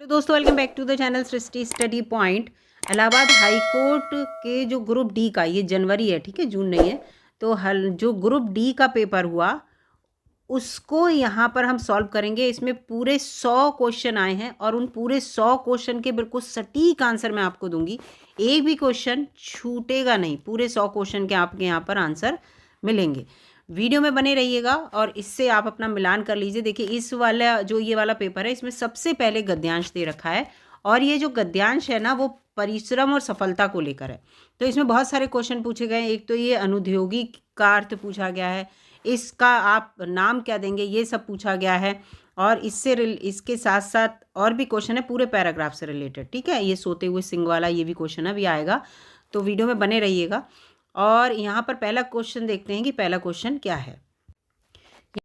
तो दोस्तों welcome back to the channel Srishti study point. Allahabad high court के जो ग्रुप डी का, ये जनवरी है, ठीक है, जून नहीं है, तो हल जो ग्रुप डी का पेपर हुआ उसको यहाँ पर हम सॉल्व करेंगे। इसमें पूरे 100 क्वेश्चन आए हैं और उन पूरे 100 क्वेश्चन के बिल्कुल सटीक आंसर मैं आपको दूंगी। एक भी क्वेश्चन छूटेगा नहीं, पूरे 100 क्वेश्चन के आपके यहाँ पर आंसर मिलेंगे। वीडियो में बने रहिएगा और इससे आप अपना मिलान कर लीजिए। देखिए इस वाला जो ये वाला पेपर है, इसमें सबसे पहले गद्यांश दे रखा है और ये जो गद्यांश है ना, वो परिश्रम और सफलता को लेकर है। तो इसमें बहुत सारे क्वेश्चन पूछे गए हैं। एक तो ये अनुद्योगी का अर्थ पूछा गया है, इसका आप नाम क्या देंगे, ये सब पूछा गया है। और इसके साथ साथ और भी क्वेश्चन है पूरे पैराग्राफ से रिलेटेड, ठीक है। ये सोते हुए सिंह वाला ये भी क्वेश्चन अभी आएगा, तो वीडियो में बने रहिएगा। और यहाँ पर पहला क्वेश्चन देखते हैं कि पहला क्वेश्चन क्या है।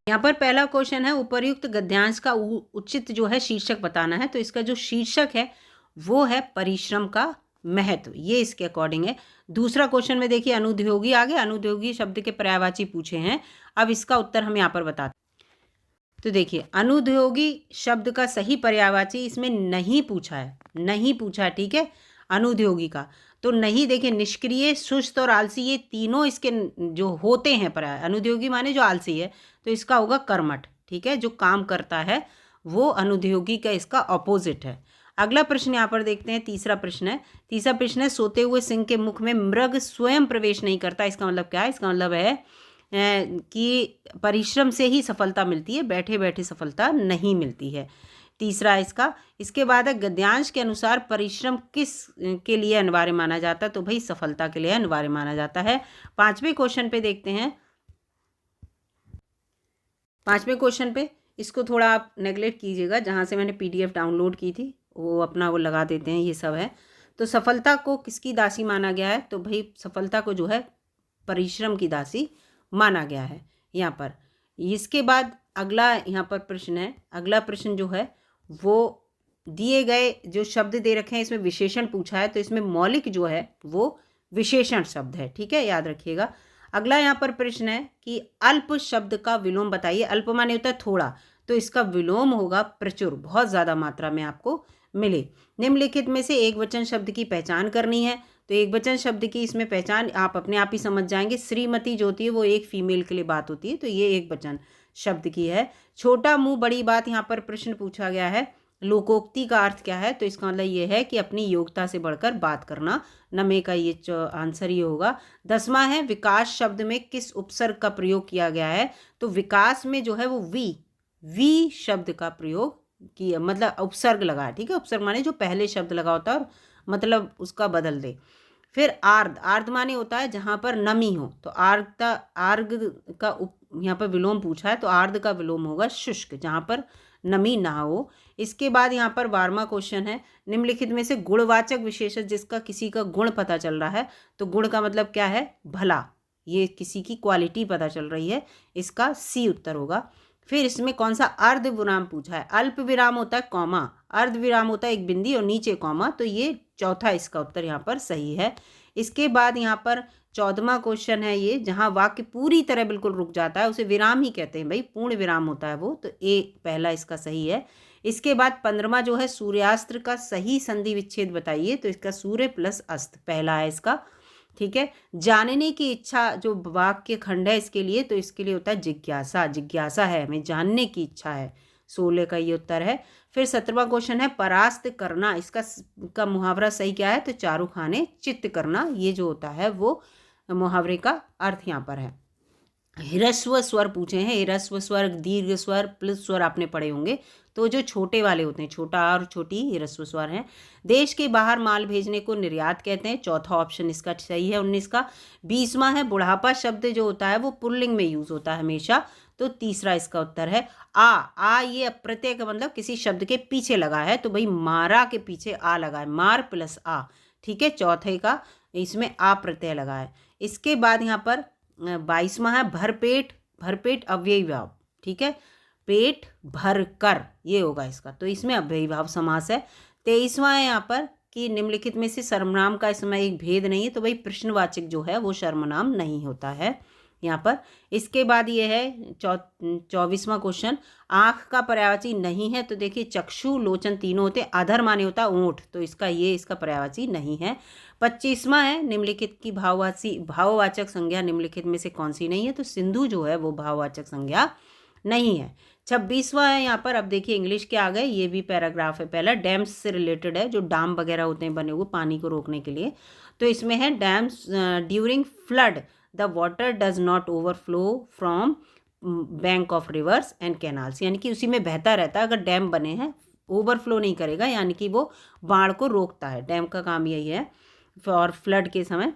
यहाँ पर पहला क्वेश्चन है, उपर्युक्त गद्यांश का उचित जो है शीर्षक बताना है। तो इसका जो शीर्षक है वो है परिश्रम का महत्व, ये इसके अकॉर्डिंग है। दूसरा क्वेश्चन में देखिए अनुद्योगी आ गया, अनुद्योगी शब्द के पर्यायवाची पूछे हैं। अब इसका उत्तर हम यहाँ पर बताते हैं। तो देखिए अनुद्योगी शब्द का सही पर्यायवाची इसमें नहीं पूछा है, नहीं पूछा, ठीक है, अनुद्योगी का। तो नहीं, देखिए निष्क्रिय, सुस्त और आलसी, ये तीनों इसके जो होते हैं पर्याय। अनुद्योगी माने जो आलसी है, तो इसका होगा कर्मठ, ठीक है, जो काम करता है वो अनुद्योगी का इसका ऑपोजिट है। अगला प्रश्न यहाँ पर देखते हैं, तीसरा प्रश्न है। तीसरा प्रश्न है, सोते हुए सिंह के मुख में मृग स्वयं प्रवेश नहीं करता। इसका मतलब क्या है? इसका मतलब है कि परिश्रम से ही सफलता मिलती है, बैठे बैठे सफलता नहीं मिलती है। तीसरा इसका। इसके बाद है गद्यांश के अनुसार परिश्रम किस के लिए अनिवार्य माना जाता है? तो भाई सफलता के लिए अनिवार्य माना जाता है। पांचवें क्वेश्चन पे देखते हैं। पांचवें क्वेश्चन पे इसको थोड़ा आप नेगलेक्ट कीजिएगा, जहाँ से मैंने PDF डाउनलोड की थी वो अपना वो लगा देते हैं, ये सब है। तो सफलता को किसकी दासी माना गया है? तो भाई सफलता को जो है परिश्रम की दासी माना गया है यहाँ पर। इसके बाद अगला यहाँ पर प्रश्न है। अगला प्रश्न जो है वो दिए गए जो शब्द दे रखे हैं इसमें विशेषण पूछा है। तो इसमें मौलिक जो है वो विशेषण शब्द है, ठीक है, याद रखिएगा। अगला यहाँ पर प्रश्न है कि अल्प शब्द का विलोम बताइए। अल्प माने होता है थोड़ा, तो इसका विलोम होगा प्रचुर, बहुत ज़्यादा मात्रा में आपको मिले। निम्नलिखित में से एक वचन शब्द की पहचान करनी है। तो एक वचन शब्द की इसमें पहचान आप अपने आप ही समझ जाएंगे। श्रीमती जो होती है वो एक फीमेल के लिए बात होती है, तो ये एक वचन शब्द की है। छोटा मुंह बड़ी बात, यहाँ पर प्रश्न पूछा गया है। लोकोक्ति का अर्थ क्या है? तो इसका मतलब ये है कि अपनी योग्यता से बढ़कर बात करना। नमे का ये आंसर ये होगा। 10वां है, विकास शब्द में किस उपसर्ग का प्रयोग किया गया है? तो विकास में जो है वो वी शब्द का प्रयोग किया, मतलब उपसर्ग लगा, ठीक है। उपसर्ग माने जो पहले शब्द लगा होता है और मतलब उसका बदल दे। फिर आर्द, आर्द माने होता है जहाँ पर नमी हो। तो आर्ग का यहाँ पर विलोम पूछा है, तो आर्द का विलोम होगा शुष्क, जहाँ पर नमी ना हो। इसके बाद यहाँ पर 12वां क्वेश्चन है, निम्नलिखित में से गुणवाचक विशेषण जिसका किसी का गुण पता चल रहा है। तो गुण का मतलब क्या है? भला, ये किसी की क्वालिटी पता चल रही है, इसका C उत्तर होगा। फिर इसमें कौन सा अर्ध विराम पूछा है? अल्प विराम होता है कॉमा, अर्ध विराम होता है एक बिंदी और नीचे कॉमा, तो ये चौथा इसका उत्तर यहाँ पर सही है। इसके बाद यहाँ पर 14वां क्वेश्चन है ये, जहाँ वाक्य पूरी तरह बिल्कुल रुक जाता है उसे विराम ही कहते हैं भाई, पूर्ण विराम होता है वो, तो ए पहला इसका सही है। इसके बाद 15वां जो है, सूर्यास्त्र का सही संधि विच्छेद बताइए। तो इसका सूर्य प्लस अस्त पहला है इसका, ठीक है। जानने की इच्छा जो वाक्य खंड है इसके लिए, तो इसके लिए होता है जिज्ञासा, जिज्ञासा है, हमें जानने की इच्छा है, 16 का ये उत्तर है। फिर 17वां क्वेश्चन है, परास्त करना, इसका मुहावरा सही क्या है? तो चारू खाने चित्त करना, ये जो होता है वो मुहावरे का अर्थ यहाँ पर है। ह्रस्व स्वर पूछे हैं, ह्रस्व स्वर, दीर्घ स्वर, प्लुत स्वर आपने पढ़े होंगे। तो जो छोटे वाले होते हैं, छोटा और छोटी, ह्रस्व स्वर हैं। देश के बाहर माल भेजने को निर्यात कहते हैं, चौथा ऑप्शन इसका सही है, 19 का। 20वां है, बुढ़ापा शब्द जो होता है वो पुल्लिंग में यूज होता है हमेशा, तो तीसरा इसका उत्तर है। आ ये अप्रत्यय का मतलब किसी शब्द के पीछे लगा है, तो भाई मारा के पीछे आ लगा है, मार प्लस आ, ठीक है, चौथे का इसमें आ प्रत्यय लगा है। इसके बाद यहाँ पर 22वां है, भरपेट, भरपेट अव्ययी भाव, ठीक है, पेट भर कर, ये होगा इसका, तो इसमें अव्ययी भाव समास है। 23वां है यहाँ पर कि निम्नलिखित में से सर्वनाम का इसमें एक भेद नहीं है। तो भाई प्रश्नवाचक जो है वो सर्वनाम नहीं होता है, यहाँ पर। इसके बाद ये है 24वां क्वेश्चन, आँख का पर्यायवाची नहीं है। तो देखिए चक्षु लोचन तीनों होते, अधर माने होता है ऊँट, तो इसका पर्यायवाची नहीं है। 25वां है, निम्नलिखित की भाववाचक संज्ञा निम्नलिखित में से कौन सी नहीं है। तो सिंधु जो है वो भाववाचक संज्ञा नहीं है। 26वां है यहाँ पर, अब देखिए इंग्लिश के आ गए, ये भी पैराग्राफ है पहला, डैम्स से रिलेटेड है, जो डैम वगैरह होते हैं बने हुए पानी को रोकने के लिए। तो इसमें है dams during flood the water does not overflow from bank of reverse and canals, यानी कि उसी में बहता रहता है। अगर डैम बने हैं ओवरफ्लो नहीं करेगा, यानी कि वो बाढ़ को रोकता है। डैम का काम यही है और फ्लड के समय।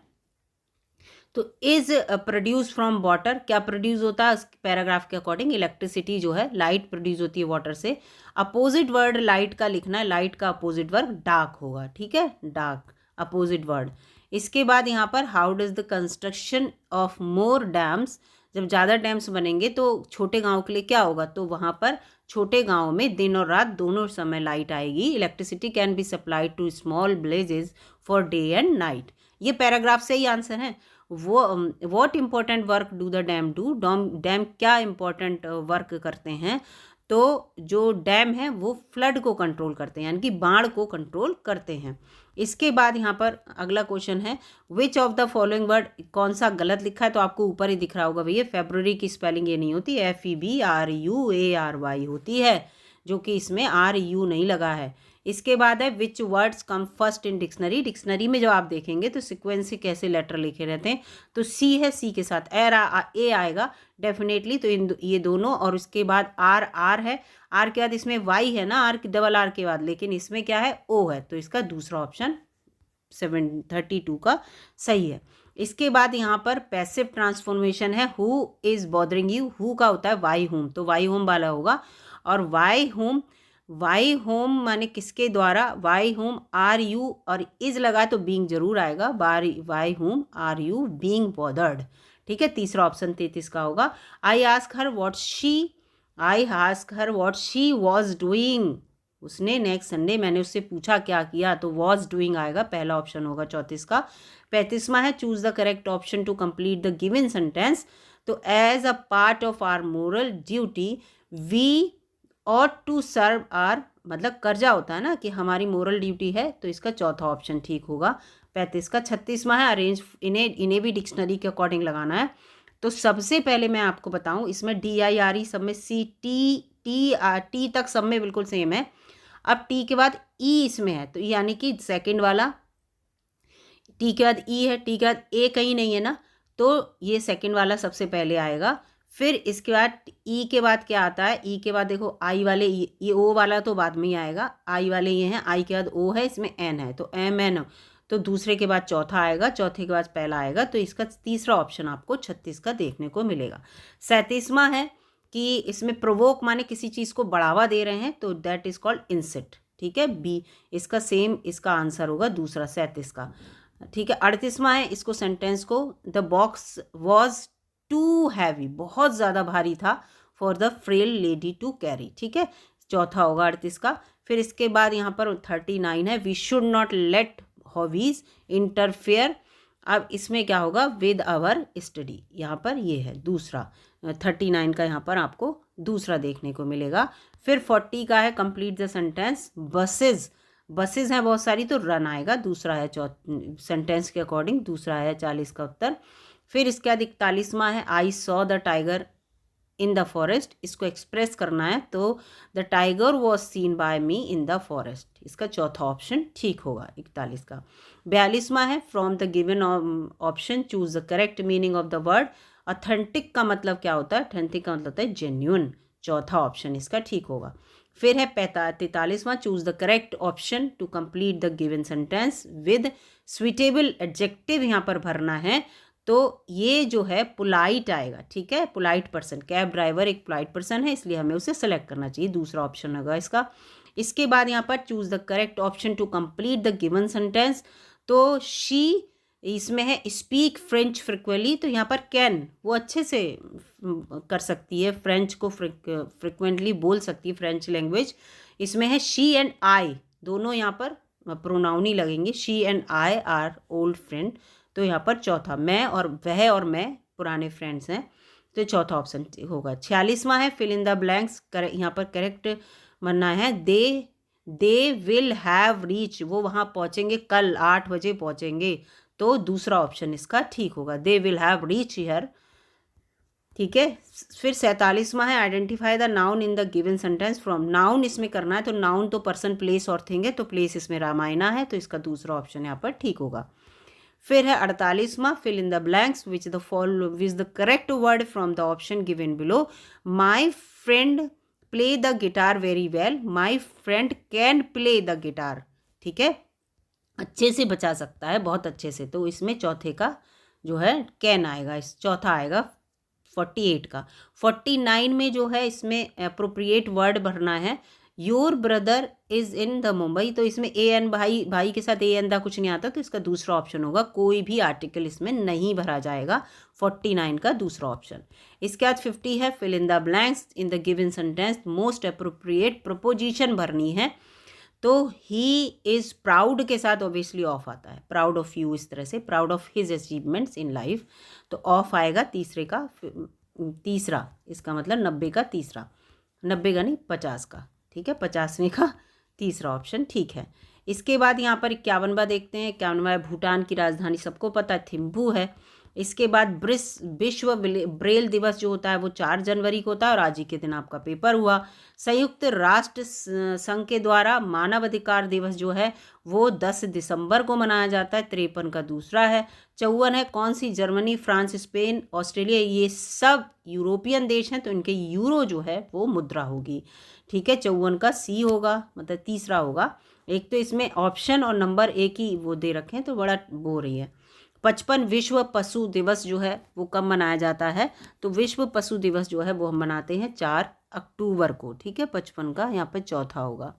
तो इज प्रोड्यूस फ्रॉम वाटर, क्या प्रोड्यूस होता है पैराग्राफ के अकॉर्डिंग, इलेक्ट्रिसिटी जो है, लाइट प्रोड्यूस होती है वाटर से। अपोजिट वर्ड लाइट का लिखना है, लाइट का अपोजिट वर्ड डार्क होगा, ठीक है, डार्क अपोजिट वर्ड। इसके बाद यहाँ पर how does the construction of more dams, जब ज़्यादा डैम्स बनेंगे तो छोटे गाँव के लिए क्या होगा, तो वहाँ पर छोटे गाँव में दिन और रात दोनों समय लाइट आएगी। Electricity can be supplied to small villages for day and night. ये पैराग्राफ से ही आंसर है। What important work do the dam do, dam क्या इम्पोर्टेंट वर्क करते हैं, तो जो डैम है वो फ्लड को कंट्रोल करते हैं, यानी कि बाढ़ को कंट्रोल करते हैं। इसके बाद यहाँ पर अगला क्वेश्चन है, which of the following word, कौन सा गलत लिखा है, तो आपको ऊपर ही दिख रहा होगा भैया, फेब्रुअरी की स्पेलिंग ये नहीं होती, FEBRUARY होती है, जो कि इसमें RU नहीं लगा है। इसके बाद है विच words come first in dictionary, dictionary में जो आप देखेंगे तो सिक्वेंस से कैसे लेटर लिखे रहते हैं, तो C है, C के साथ A आएगा डेफिनेटली, तो ये दोनों, और उसके बाद R है, R के बाद इसमें Y है ना, डबल R के बाद, लेकिन इसमें क्या है O है, तो इसका दूसरा ऑप्शन 732 का सही है। इसके बाद यहाँ पर पैसिव ट्रांसफॉर्मेशन है, who is bothering you, who का होता है वाई होम, तो वाई होम वाला होगा। और वाई होम माने किसके द्वारा, वाई होम आर यू, और इज लगा तो बीइंग जरूर आएगा, by whom are you being bothered, ठीक है, तीसरा ऑप्शन 33 का होगा। I ask her what she was doing, उसने नेक्स्ट संडे, मैंने उससे पूछा क्या किया, तो वॉज डूइंग आएगा, पहला ऑप्शन होगा 34 का। 35वां है, choose the correct option to complete the given sentence, तो as a part of our moral duty we ought to serve our, मतलब कर्जा होता है ना कि हमारी मोरल ड्यूटी है, तो इसका चौथा ऑप्शन ठीक होगा 35 का। 36वां है, अरेंज, इन्हें भी डिक्शनरी के अकॉर्डिंग लगाना है। तो सबसे पहले मैं आपको बताऊं, इसमें DIRE सब में टी तक सब में बिल्कुल सेम है। अब टी के बाद ई इसमें है, तो यानी कि सेकंड वाला, टी के बाद ई है, टी के बाद ए कहीं नहीं है ना, तो ये सेकंड वाला सबसे पहले आएगा। फिर इसके बाद ई के बाद क्या आता है, ई के बाद देखो आई वाले, ये ओ वाला तो बाद में ही आएगा, आई वाले ये हैं, आई के बाद ओ है, इसमें एन है, तो MN, तो दूसरे के बाद चौथा आएगा, चौथे के बाद पहला आएगा, तो इसका तीसरा ऑप्शन आपको 36 का देखने को मिलेगा। 37वां है कि इसमें प्रोवोक माने किसी चीज़ को बढ़ावा दे रहे हैं, तो दैट इज कॉल्ड इंसिट, ठीक है, बी इसका सेम, इसका आंसर होगा दूसरा 37 का, ठीक है। 38वां है, इसको सेंटेंस को, the box was too heavy, बहुत ज़्यादा भारी था, for the frail lady to carry, ठीक है, चौथा होगा 38 का। फिर इसके बाद यहाँ पर 39 है, we should not let hobbies interfere, अब इसमें क्या होगा, विद आवर स्टडी, यहाँ पर ये है दूसरा, 39 का यहाँ पर आपको दूसरा देखने को मिलेगा। फिर 40 का है, कंप्लीट द सेंटेंस, बसेज हैं बहुत सारी, तो रन आएगा, दूसरा है सेंटेंस के अकॉर्डिंग, दूसरा है 40 का उत्तर। फिर इसके बाद 41वां है, I saw the tiger in the forest, इसको एक्सप्रेस करना है, तो the tiger was seen by me in the forest, इसका चौथा ऑप्शन ठीक होगा 41 का। 42वां है, from the given option choose the correct meaning of the word, authentic का मतलब क्या होता है, ऑथेंटिक का मतलब होता है जेन्युइन, चौथा ऑप्शन इसका ठीक होगा। फिर है 43वां, choose the correct option to complete the given sentence with suitable adjective, यहाँ पर भरना है, तो ये जो है पोलाइट आएगा, ठीक है, पोलाइट पर्सन, कैब ड्राइवर एक पोलाइट पर्सन है, इसलिए हमें उसे सेलेक्ट करना चाहिए, दूसरा ऑप्शन होगा इसका। इसके बाद यहाँ पर choose the correct option to complete the given sentence, तो शी इसमें है स्पीक फ्रेंच फ्रिक्वेंटली, तो यहाँ पर कैन वो अच्छे से कर सकती है, फ्रेंच को फ्रिक्वेंटली बोल सकती है, फ्रेंच लैंग्वेज। इसमें है शी एंड आई, दोनों यहाँ पर प्रोनाउन ही लगेंगे, she and I R old friend, तो यहाँ पर चौथा, मैं और वह और मैं पुराने फ्रेंड्स हैं, तो चौथा ऑप्शन होगा। 46वां है फिल इन द ब्लैंक्स, यहाँ पर करेक्ट बनना है दे विल हैव रीच, वो वहाँ पहुँचेंगे, कल 8 बजे पहुँचेंगे, तो दूसरा ऑप्शन इसका ठीक होगा, they will have reach here. ठीक है, फिर 47वां है identify the noun in the given sentence from, noun इसमें करना है, तो नाउन तो पर्सन प्लेस और थिंग है, तो प्लेस इसमें रामायणा है, तो इसका दूसरा ऑप्शन यहाँ पर ठीक होगा। फिर है 48वां fill in the blanks which the correct word from the option given below, my friend play the guitar very well, my friend can play the guitar. ठीक है, अच्छे से बचा सकता है, बहुत अच्छे से, तो इसमें चौथे का जो है कैन आएगा, इस चौथा आएगा 48 का। 49 में जो है इसमें अप्रोप्रिएट वर्ड भरना है, your brother is in the Mumbai, तो इसमें ए एन, भाई के साथ ए एन दा कुछ नहीं आता, तो इसका दूसरा ऑप्शन होगा, कोई भी आर्टिकल इसमें नहीं भरा जाएगा, 49 का दूसरा ऑप्शन। इसके बाद 50 है fill in the blanks in the given sentence, most appropriate preposition भरनी है, तो ही इज़ प्राउड के साथ ऑब्वियसली ऑफ आता है, प्राउड ऑफ यू, इस तरह से proud of his achievements in life, तो ऑफ आएगा तीसरा, इसका मतलब 90 का तीसरा, 90 का नहीं 50 का। ठीक है, 50वें का तीसरा ऑप्शन ठीक है। इसके बाद यहाँ पर 51वां देखते हैं, 51वां भूटान की राजधानी सबको पता है थिम्पू है। इसके बाद विश्व ब्रेल दिवस जो होता है वो 4 जनवरी को होता है, और आज ही के दिन आपका पेपर हुआ। संयुक्त राष्ट्र संघ के द्वारा मानव अधिकार दिवस जो है वो 10 दिसंबर को मनाया जाता है, 53 का दूसरा है। 54 है कौन सी, जर्मनी, फ्रांस, स्पेन, ऑस्ट्रेलिया, ये सब यूरोपियन देश हैं, तो इनके यूरो जो है वो मुद्रा होगी। ठीक है, 54 का सी होगा, मतलब तीसरा होगा। एक तो इसमें ऑप्शन और नंबर एक ही वो दे रखे हैं, तो बड़ा वो रही है। 55 विश्व पशु दिवस जो है वो कब मनाया जाता है, तो विश्व पशु दिवस जो है वो हम मनाते हैं 4 अक्टूबर को। ठीक है, 55 का यहाँ पर चौथा होगा।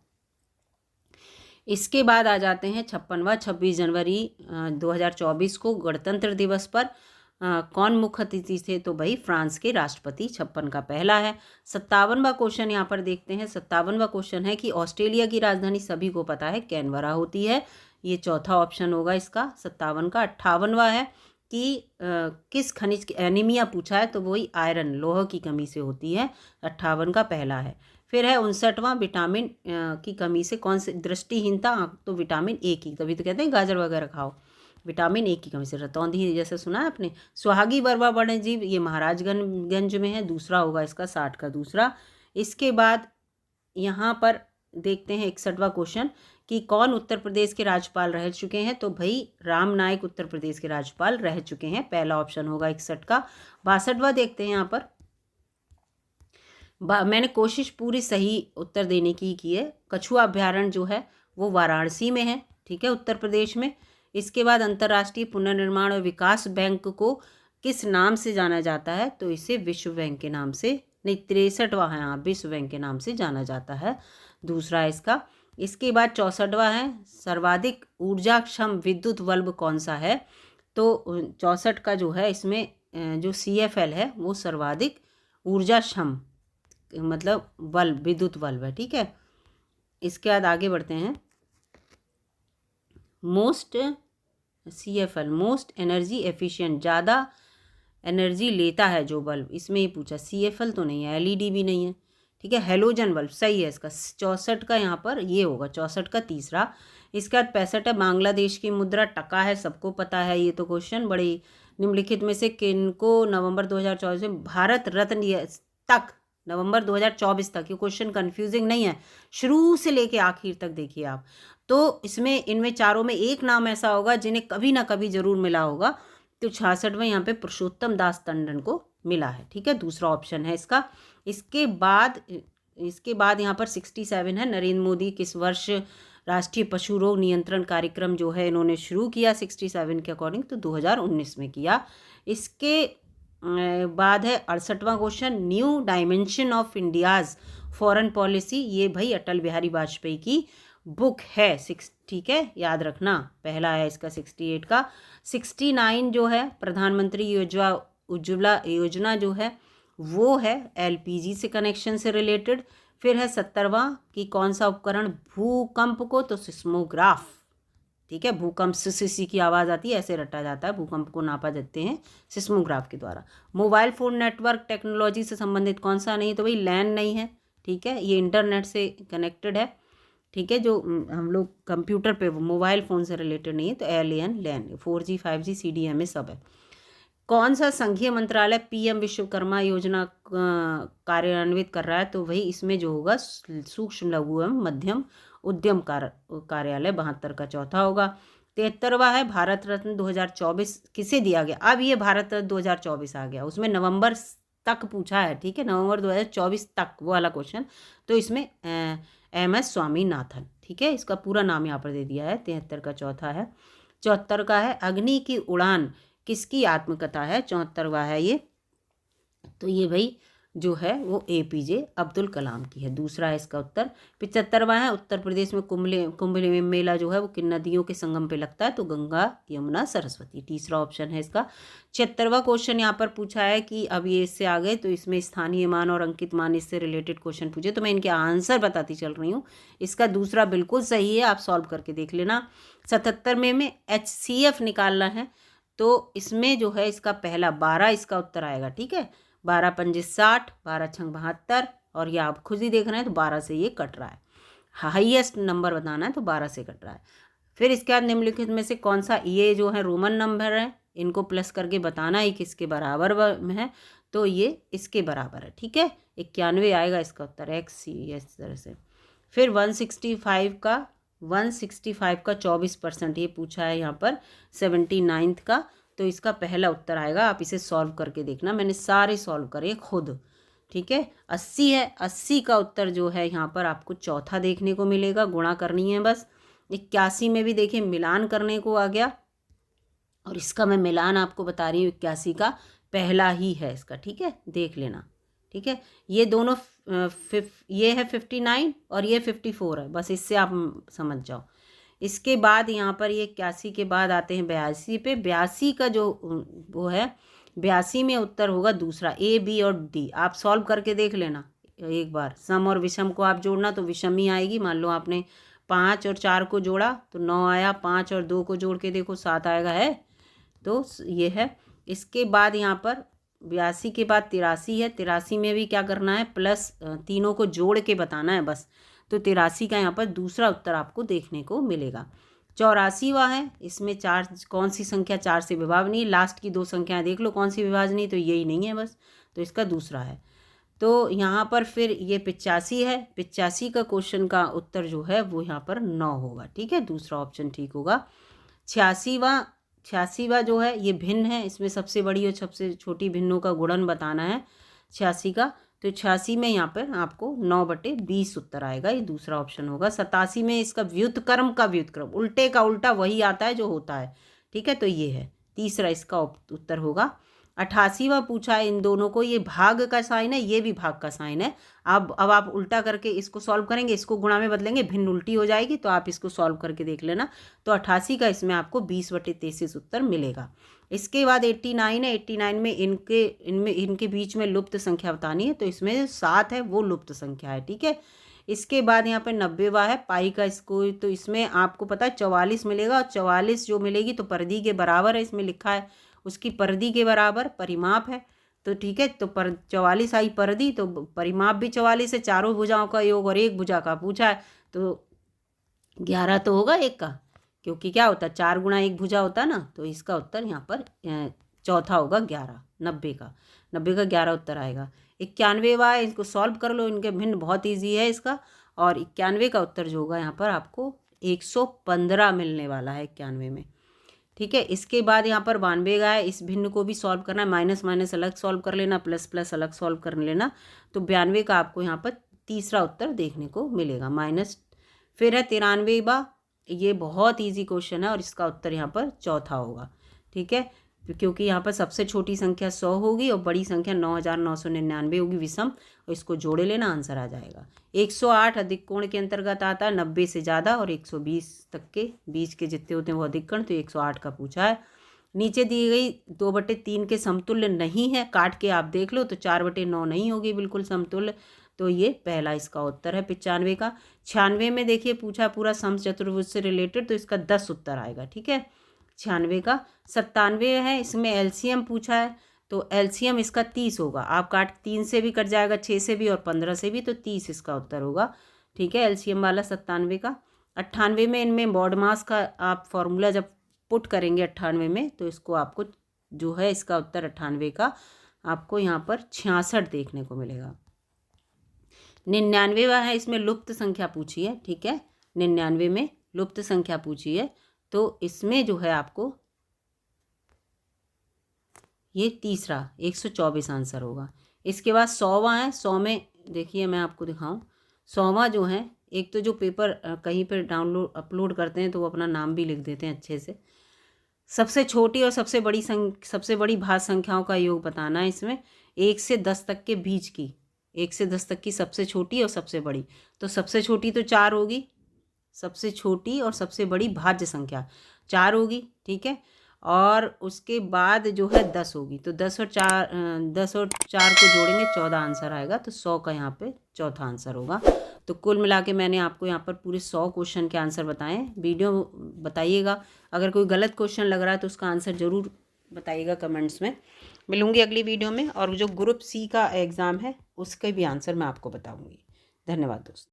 इसके बाद आ जाते हैं 56वां, 26 जनवरी 2024 को गणतंत्र दिवस पर कौन मुख्य अतिथि थे, तो भाई फ्रांस के राष्ट्रपति, 56 का पहला है। 57वां क्वेश्चन यहाँ पर देखते हैं। 57वां क्वेश्चन है कि ऑस्ट्रेलिया की राजधानी सभी को पता है कैनबरा होती है, ये चौथा ऑप्शन होगा इसका 57 का। 58वां है कि किस खनिज की एनीमिया पूछा है, तो वही आयरन, लोह की कमी से होती है, 58 का पहला है। फिर है 59वां विटामिन की कमी से कौन से, दृष्टिहीनता, तो विटामिन ए की, तभी तो कहते हैं गाजर वगैरह खाओ, विटामिन ए की कमी से। रतौंधी जैसे सुना है आपने। सुहागी वर्वा वन्यजीव, ये महाराजगंज में है, दूसरा होगा इसका 60 का दूसरा। इसके बाद यहाँ पर देखते हैं 61वां क्वेश्चन कि कौन उत्तर प्रदेश के राज्यपाल रह चुके हैं, तो भाई राम नाईक उत्तर प्रदेश के राज्यपाल रह चुके हैं, पहला ऑप्शन होगा 61 का। 62वां देखते हैं यहाँ पर, मैंने कोशिश पूरी सही उत्तर देने की है। कछुआ अभ्यारण्य जो है वो वाराणसी में है, ठीक है, उत्तर प्रदेश में। इसके बाद अंतर्राष्ट्रीय पुनर्निर्माण और विकास बैंक को किस नाम से जाना जाता है, तो इसे विश्व बैंक के नाम से, नहीं 63वां है, हाँ विश्व बैंक के नाम से जाना जाता है, दूसरा है इसका। इसके बाद 64वां है सर्वाधिक ऊर्जाक्षम विद्युत बल्ब कौन सा है, तो 64 का जो है इसमें जो CFL है वो सर्वाधिक ऊर्जाक्षम मतलब बल्ब, विद्युत बल्ब है, ठीक है। इसके बाद आगे बढ़ते हैं। Most CFL most energy efficient, ज़्यादा एनर्जी लेता है जो बल्ब, इसमें ही पूछा। CFL तो नहीं है, LED भी नहीं है, ठीक है। हेलोजन बल्ब सही है इसका, 64 का यहाँ पर ये होगा, 64 का तीसरा। इसके बाद 65 है बांग्लादेश की मुद्रा टका है, सबको पता है ये तो क्वेश्चन। बड़ी निम्नलिखित में से किनको नवंबर 2024 में भारत रत्न तक, नवंबर 2024 तक, ये क्वेश्चन कंफ्यूजिंग नहीं है, शुरू से लेके आखिर तक देखिए आप। तो इसमें इनमें चारों में एक नाम ऐसा होगा जिन्हें कभी ना कभी जरूर मिला होगा, तो 66वें यहाँ पे पुरुषोत्तम दास टंडन को मिला है, ठीक है, दूसरा ऑप्शन है इसका। इसके बाद यहाँ पर 67 है नरेंद्र मोदी किस वर्ष राष्ट्रीय पशु रोग नियंत्रण कार्यक्रम जो है इन्होंने शुरू किया 67 के अकॉर्डिंग, तो 2019 में किया। इसके बाद है 68वां question, new dimension of India's foreign policy, ये भाई अटल बिहारी वाजपेयी की बुक है, ठीक है, याद रखना, पहला है इसका 68 का। 69 जो है प्रधानमंत्री उज्ज्वला योजना जो है वो है LPG से कनेक्शन से रिलेटेड। फिर है 70वां कि कौन सा उपकरण भूकंप को, तो सिस्मोग्राफ, ठीक है। भूकंप सी की आवाज़ आती है, ऐसे रटा जाता है, भूकंप को नापा जाते हैं सिस्मोग्राफ के द्वारा। मोबाइल फ़ोन नेटवर्क टेक्नोलॉजी से संबंधित कौन सा नहीं, तो भाई लैन नहीं है, ठीक है, ये इंटरनेट से कनेक्टेड है, ठीक है, जो हम लोग कंप्यूटर पे मोबाइल फ़ोन से रिलेटेड नहीं है, तो एलियन लैन 4G 5G CDMA सब है। कौन सा संघीय मंत्रालय PM विश्वकर्मा योजना कार्यान्वित कर रहा है, तो वही इसमें जो होगा सूक्ष्म लघु एवं मध्यम उद्यम कार्यालय 72 का चौथा होगा। 73वां है भारत रत्न 2024 किसे दिया गया। अब ये भारत रत्न 2024 आ गया, उसमें नवंबर तक पूछा है, ठीक है, नवंबर 2024 तक वो वाला क्वेश्चन, तो इसमें MS स्वामीनाथन, ठीक है, इसका पूरा नाम यहाँ पर दे दिया है। 73 का चौथा है। 74 का है अग्नि की उड़ान किसकी आत्मकथा है, 74वां है ये, तो ये भाई जो है वो APJ अब्दुल कलाम की है, दूसरा है इसका उत्तर। 75वां है उत्तर प्रदेश में कुंभ मेला जो है वो किन नदियों के संगम पे लगता है, तो गंगा यमुना सरस्वती, तीसरा ऑप्शन है इसका। 76वां क्वेश्चन यहाँ पर पूछा है कि अब ये इससे आ गए, तो इसमें स्थानीय मान और अंकित मान इससे रिलेटेड क्वेश्चन पूछे, तो मैं इनके आंसर बताती चल रही हूँ। इसका दूसरा बिल्कुल सही है, आप सॉल्व करके देख लेना। 77 में HCF निकालना है, तो इसमें जो है इसका पहला 12 इसका उत्तर आएगा, ठीक है, 12 पंजे 60, 12 छंग 72, और ये आप खुद ही देख रहे हैं, तो 12 से ये कट रहा है, हाईएस्ट नंबर बताना है, तो 12 से कट रहा है। फिर इसके बाद निम्नलिखित में से कौन सा, ये जो है रोमन नंबर है, इनको प्लस करके बताना है किसके बराबर में है, तो ये इसके बराबर है, ठीक है, 91 आएगा इसका उत्तर, XC इस तरह से। फिर 165 का 24% ये पूछा है यहाँ पर 79th का, तो इसका पहला उत्तर आएगा, आप इसे सॉल्व करके देखना, मैंने सारे सॉल्व करे खुद, ठीक है। 80 है, 80 का उत्तर जो है यहाँ पर आपको चौथा देखने को मिलेगा, गुणा करनी है बस। 81 में भी देखिए मिलान करने को आ गया, और इसका मैं मिलान आपको बता रही हूँ, 81 का पहला ही है इसका, ठीक है, देख लेना, ठीक है। ये दोनों ये है 59 और ये 54 है, बस इससे आप समझ जाओ। इसके बाद यहाँ पर ये 81 के बाद आते हैं 82 पे। 82 का जो वो है, 82 में उत्तर होगा दूसरा, A B और D, आप सॉल्व करके देख लेना एक बार। सम और विषम को आप जोड़ना तो विषम ही आएगी, मान लो आपने 5 और 4 को जोड़ा तो 9 आया, 5 और 2 को जोड़ के देखो 7 आएगा, है, तो ये है। इसके बाद यहाँ पर 82 के बाद 83 है, 83 में भी क्या करना है, प्लस तीनों को जोड़ के बताना है बस, तो 83 का यहाँ पर दूसरा उत्तर आपको देखने को मिलेगा। 84वां है, इसमें चार, कौन सी संख्या 4 से विभाजनीय, लास्ट की 2 संख्याएं देख लो कौन सी विभाजनीय, तो यही नहीं है बस, तो इसका दूसरा है। तो यहाँ पर फिर ये 85 है, 85 का क्वेश्चन का उत्तर जो है वो यहाँ पर 9 होगा, ठीक है, दूसरा ऑप्शन ठीक होगा। 86वां जो है ये भिन्न है, इसमें सबसे बड़ी और सबसे छोटी भिन्नों का गुणन बताना है 86 का, तो 86 में यहाँ पर आपको 9/20 उत्तर आएगा, ये दूसरा ऑप्शन होगा। 87 में इसका व्युत्क्रम का व्युत्क्रम, उल्टे का उल्टा वही आता है जो होता है, ठीक है, तो ये है तीसरा इसका उत्तर होगा। 88वां पूछा है इन दोनों को, ये भाग का साइन है, ये भी भाग का साइन है। अब आप उल्टा करके इसको सॉल्व करेंगे, इसको गुणा में बदलेंगे, भिन्न उल्टी हो जाएगी, तो आप इसको सॉल्व करके देख लेना, तो 88 का इसमें आपको 20/33 उत्तर मिलेगा। इसके बाद 89 है, 89 में इनके बीच में लुप्त संख्या बतानी है, तो इसमें 7 है वो लुप्त संख्या है, ठीक है। इसके बाद यहाँ पर 90वां है पाई का स्क्वायर, तो इसमें आपको पता है 44 मिलेगा, और 44 जो मिलेगी तो परिधि के बराबर है, इसमें लिखा है उसकी परिधि के बराबर परिमाप है, तो ठीक है, तो 44 आई परिधि, तो परिमाप भी 44 है, चारों भुजाओं का योग और एक भुजा का पूछा है, तो 11 तो होगा एक का, क्योंकि क्या होता है 4 गुणा 1 भुजा होता है ना, तो इसका उत्तर यहाँ पर चौथा होगा 11, 90 का 11 उत्तर आएगा। 91वां है, इसको सॉल्व कर लो, इनके भिन्न बहुत ईजी है इसका, और 91 का उत्तर जो होगा यहाँ पर आपको 115 मिलने वाला है 91 में, ठीक है। इसके बाद यहाँ पर 92 का है, इस भिन्न को भी सॉल्व करना है, माइनस माइनस अलग सॉल्व कर लेना, प्लस प्लस अलग सॉल्व कर लेना, तो 92 का आपको यहाँ पर तीसरा उत्तर देखने को मिलेगा माइनस। फिर है 93वां, ये बहुत इजी क्वेश्चन है और इसका उत्तर यहाँ पर चौथा होगा, ठीक है, क्योंकि यहाँ पर सबसे छोटी संख्या 100 होगी और बड़ी संख्या 9999 होगी विषम, और इसको जोड़े लेना आंसर आ जाएगा। 108 अधिक कोण के अंतर्गत आता है, 90 से ज़्यादा और 120 तक के बीच के जितने होते हैं वो अधिक कोण, तो 108 का पूछा है। नीचे दी गई 2/3 के समतुल्य नहीं है, काट के आप देख लो, तो 4/9 नहीं होगी बिल्कुल समतुल्य, तो ये पहला इसका उत्तर है 95 का। 96 में देखिए पूछा पूरा समचतुर्भुज से रिलेटेड, तो इसका 10 उत्तर आएगा। ठीक है, 96 का। 97 है, इसमें एलसीएम पूछा है, तो एलसीएम इसका 30 होगा। आप 3 से भी कट जाएगा, 6 से भी और 15 से भी, तो 30 इसका उत्तर होगा। ठीक है, एलसीएम वाला 97 का। 98 में इनमें बॉड मास का आप फॉर्मूला जब पुट करेंगे 98 में, तो इसको आपको जो है इसका उत्तर 98 का आपको यहाँ पर 66 देखने को मिलेगा। 99वां है, इसमें लुप्त संख्या पूछी है। ठीक है, 99 में लुप्त संख्या पूछी है, तो इसमें जो है आपको ये तीसरा 124 आंसर होगा। इसके बाद 100वां है। 100 में देखिए मैं आपको दिखाऊं, 100वां जो है, एक तो जो पेपर कहीं पर डाउनलोड अपलोड करते हैं तो वो अपना नाम भी लिख देते हैं अच्छे से। सबसे छोटी और सबसे बड़ी भाज्य संख्याओं का योग बताना है इसमें, 1 से 10 तक के बीच की, 1 से 10 तक की सबसे छोटी और सबसे बड़ी। तो सबसे छोटी तो 4 होगी, सबसे छोटी और सबसे बड़ी भाज्य संख्या 4 होगी। ठीक है, और उसके बाद जो है 10 होगी, तो 10 और 4 को जोड़ेंगे 14 आंसर आएगा। तो 100 का यहाँ पे चौथा आंसर होगा। तो कुल मिला के मैंने आपको यहाँ पर पूरे 100 क्वेश्चन के आंसर बताए। वीडियो बताइएगा, अगर कोई गलत क्वेश्चन लग रहा है तो उसका आंसर ज़रूर बताइएगा कमेंट्स में। मिलूँगी अगली वीडियो में, और जो ग्रुप सी का एग्ज़ाम है उसके भी आंसर मैं आपको बताऊँगी। धन्यवाद दोस्तों।